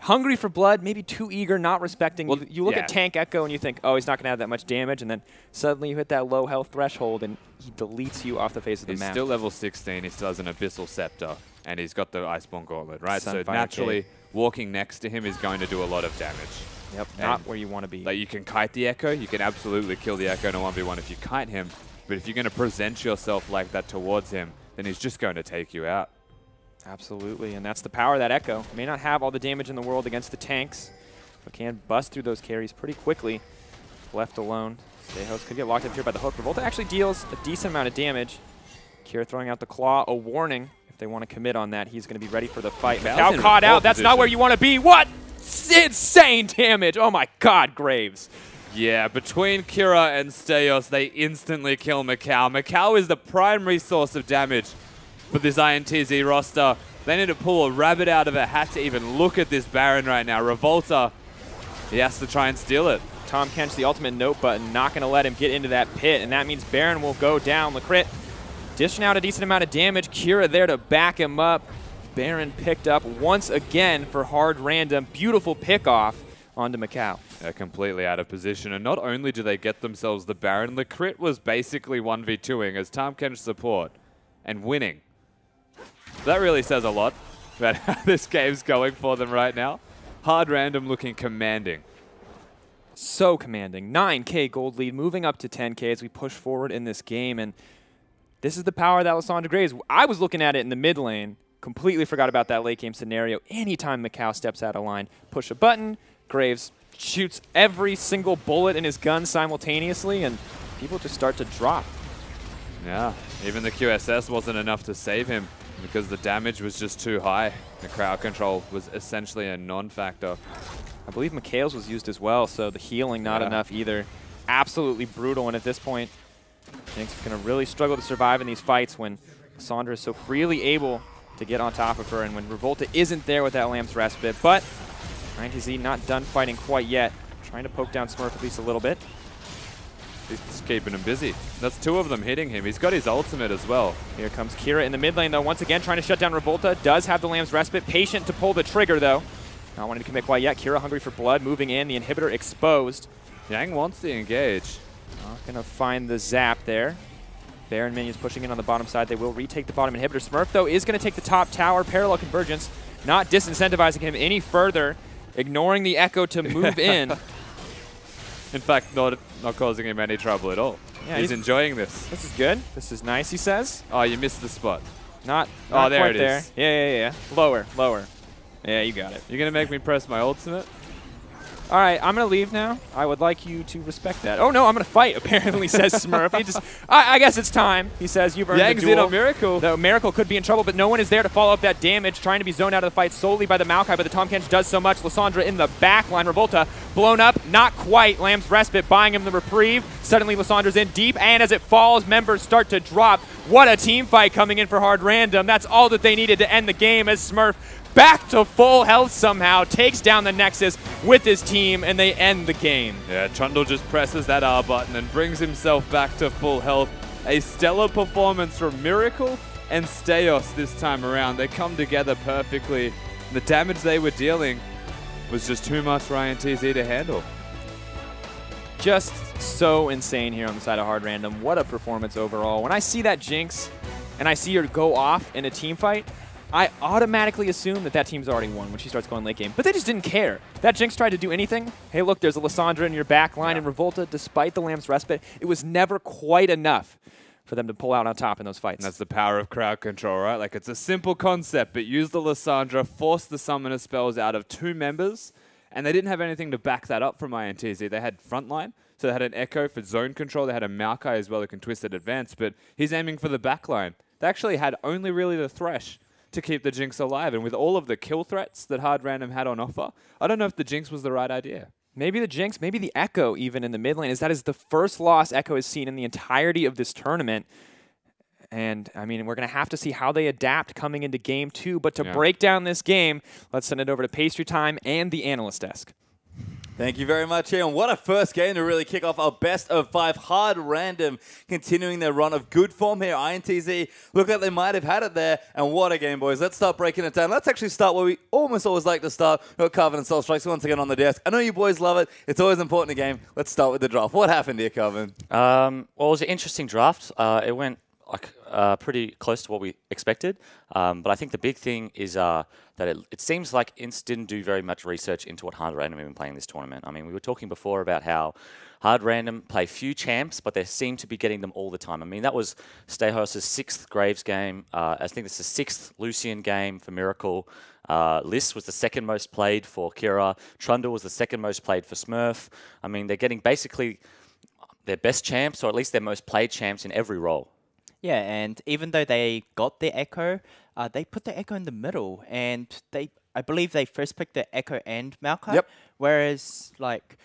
Hungry for blood, maybe too eager, not respecting. Well, you look at Tank Echo and you think, oh, he's not going to have that much damage, and then suddenly you hit that low health threshold and he deletes you off the face of the map. He's still level 16, he still has an Abyssal Scepter, and he's got the Iceborne Gauntlet, right? Sunfire so naturally, Cave. Walking next to him is going to do a lot of damage. Yep, And not where you want to be. Like you can kite the Echo, you can absolutely kill the Echo in a 1v1 if you kite him, but if you're going to present yourself like that towards him, then he's just going to take you out. Absolutely, and that's the power of that Echo. May not have all the damage in the world against the tanks, but can bust through those carries pretty quickly. Left alone, Stayhouse could get locked up here by the hook. Revolta actually deals a decent amount of damage. Kira throwing out the claw, a warning. If they want to commit on that, he's going to be ready for the fight. Macau caught out. That's not where you want to be. What? Insane damage. Oh my god, Graves. Yeah, between Kira and Steos, they instantly kill Macau. Macau is the primary source of damage for this INTZ roster. They need to pull a rabbit out of a hat to even look at this Baron right now. Revolta, he has to try and steal it. Tahm Kench, the ultimate note button, not going to let him get into that pit, and that means Baron will go down. Lecrit dishing out a decent amount of damage. Kira there to back him up. Baron picked up once again for Hard Random. Beautiful pickoff onto Macau. They're completely out of position, and not only do they get themselves the Baron, Lecrit was basically 1v2ing as Tahm Kench support and winning. That really says a lot about how this game's going for them right now. Hard Random looking commanding. So commanding. 9K gold lead, moving up to 10K as we push forward in this game. And this is the power that Lysandra Graves. I was looking at it in the mid lane, completely forgot about that late game scenario. Anytime Macau steps out of line, push a button, Graves shoots every single bullet in his gun simultaneously, and people just start to drop. Yeah, even the QSS wasn't enough to save him, because the damage was just too high. The crowd control was essentially a non-factor. I believe Mikhail's was used as well, so the healing not enough either. Absolutely brutal, and at this point, Jinx is going to really struggle to survive in these fights when Lysandra is so freely able to get on top of her, and when Revolta isn't there with that Lamb's Respite. But INTZ not done fighting quite yet. Trying to poke down Smurf at least a little bit. He's keeping him busy. That's 2 of them hitting him. He's got his ultimate as well. Here comes Kira in the mid lane, though, once again trying to shut down Revolta. Does have the Lamb's Respite. Patient to pull the trigger, though. Not wanting to commit quite yet. Kira hungry for blood, moving in. The inhibitor exposed. Yang wants the engage. Not going to find the zap there. Baron minions pushing in on the bottom side. They will retake the bottom inhibitor. Smurf, though, is going to take the top tower. Parallel convergence, not disincentivizing him any further. Ignoring the Echo to move in. In fact, not causing him any trouble at all. Yeah, he's enjoying this. This is good. This is nice, he says. Oh, you missed the spot. Not there quite it there. is. Yeah. Lower. Yeah, you got it. You're going to make me press my ultimate? All right, I'm going to leave now. I would like you to respect that. Oh, no, I'm going to fight, apparently, says Smurf. He just, I guess it's time. He says, you've earned the duel. in on Miracle. The Miracle could be in trouble, but no one is there to follow up that damage. Trying to be zoned out of the fight solely by the Maokai, but the Tahm Kench does so much. Lysandra in the back line. Revolta blown up. Not quite. Lamb's Respite buying him the reprieve. Suddenly, Lysandra's in deep, and as it falls, members start to drop. What a team fight coming in for Hard Random. That's all that they needed to end the game as Smurf back to full health somehow, takes down the Nexus with his team, and they end the game. Yeah, Trundle just presses that R button and brings himself back to full health. A stellar performance from Miracle and Steos this time around. They come together perfectly. The damage they were dealing was just too much for INTZ to handle. Just so insane here on the side of Hard Random. What a performance overall. When I see that Jinx and I see her go off in a team fight, I automatically assume that team's already won when she starts going late game. But they just didn't care. That Jinx tried to do anything. Hey, look, there's a Lysandra in your back line, and Revolta, despite the Lamb's Respite, it was never quite enough for them to pull out on top in those fights. And that's the power of crowd control, right? Like, it's a simple concept, but use the Lysandra, force the summoner spells out of 2 members, and they didn't have anything to back that up from INTZ. They had frontline, so they had an Echo for zone control. They had a Maokai as well who can twist at advance, but he's aiming for the backline. They actually had only really the Thresh to keep the Jinx alive. And with all of the kill threats that Hard Random had on offer, I don't know if the Jinx was the right idea. Maybe the Jinx, maybe the Echo even in the mid lane, that is the first loss Echo has seen in the entirety of this tournament. And, I mean, we're going to have to see how they adapt coming into Game 2. But to break down this game, let's send it over to Pastry Time and the Analyst Desk. Thank you very much, Ian. What a first game to really kick off our best of 5 Hard Random, continuing their run of good form here. INTZ look like they might have had it there, and what a game, boys. Let's start breaking it down. Let's actually start where we almost always like to start. We've got Carvin and Soul Strikes once again on the desk. I know you boys love it. It's always important in a game. Let's start with the draft. What happened here, Carvin? Well, it was an interesting draft. It went pretty close to what we expected. But I think the big thing is that it seems like INTZ didn't do very much research into what Hard Random have been playing this tournament. I mean, we were talking before about how Hard Random play few champs, but they seem to be getting them all the time. I mean, that was Stayhost's 6th Graves game. I think it's the 6th Lucian game for Miracle. Liss was the 2nd most played for Kira. Trundle was the 2nd most played for Smurf. I mean, they're getting basically their best champs, or at least their most played champs in every role. Yeah, and even though they got the Echo, they put the Echo in the middle, and I believe they first picked the Echo and Maokai. Yep. Whereas, like,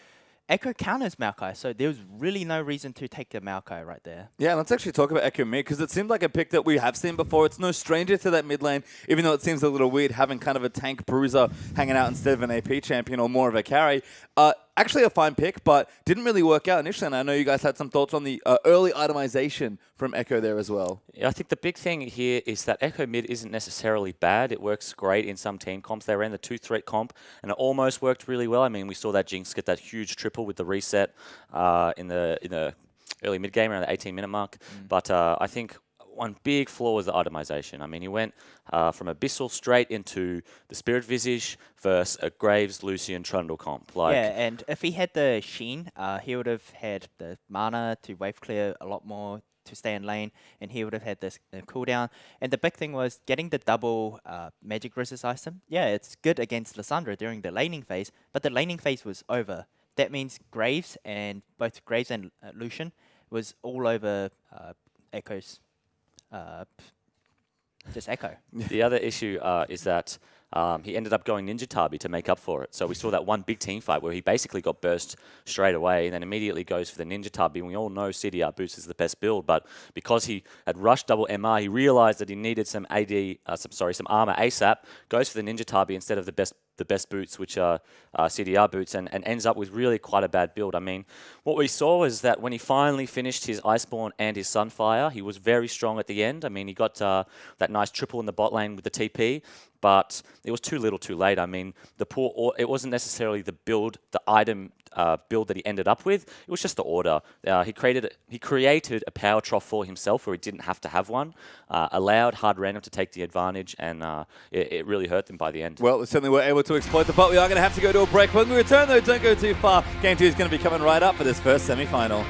Echo counters Maokai, so there was really no reason to take the Maokai right there. Yeah, let's actually talk about Echo mid, because it seemed like a pick that we have seen before. It's no stranger to that mid lane, even though it seems a little weird having kind of a tank bruiser hanging out instead of an AP champion or more of a carry. Actually a fine pick, but didn't really work out initially, and I know you guys had some thoughts on the early itemization from Echo there as well. Yeah, I think the big thing here is that Echo mid isn't necessarily bad. It works great in some team comps. They ran the 2-threat comp, and it almost worked really well. I mean, we saw that Jinx get that huge triple with the reset in the early mid game around the 18-minute mark. But I think one big flaw was the itemization. I mean, he went from Abyssal straight into the Spirit Visage versus a Graves, Lucian, Trundle comp. Yeah, and if he had the Sheen, he would have had the mana to wave clear a lot more to stay in lane, and he would have had this cooldown. And the big thing was getting the double magic resist item. Yeah, it's good against Lysandra during the laning phase, but the laning phase was over. That means Graves and both Graves and Lucian was all over Echo's. Just Echo. The other issue is that he ended up going Ninja Tabi to make up for it. So we saw that one big team fight where he basically got burst straight away and then immediately goes for the Ninja Tabi. And we all know CDR boost is the best build, but because he had rushed double MR, he realized that he needed some some armor ASAP, goes for the Ninja Tabi instead of the best boots, which are CDR boots, and ends up with really quite a bad build. I mean, what we saw is that when he finally finished his Iceborne and his Sunfire, he was very strong at the end. I mean, he got that nice triple in the bot lane with the TP, but it was too little too late. I mean, it wasn't necessarily the build, the item build that he ended up with. It was just the order. He created a power trough for himself where he didn't have to have one, allowed Hard Random to take the advantage, and it really hurt them by the end. Well, certainly we're able to exploit the pot. We are going to have to go to a break. When we return, though, don't go too far. Game 2 is going to be coming right up for this first semi-final.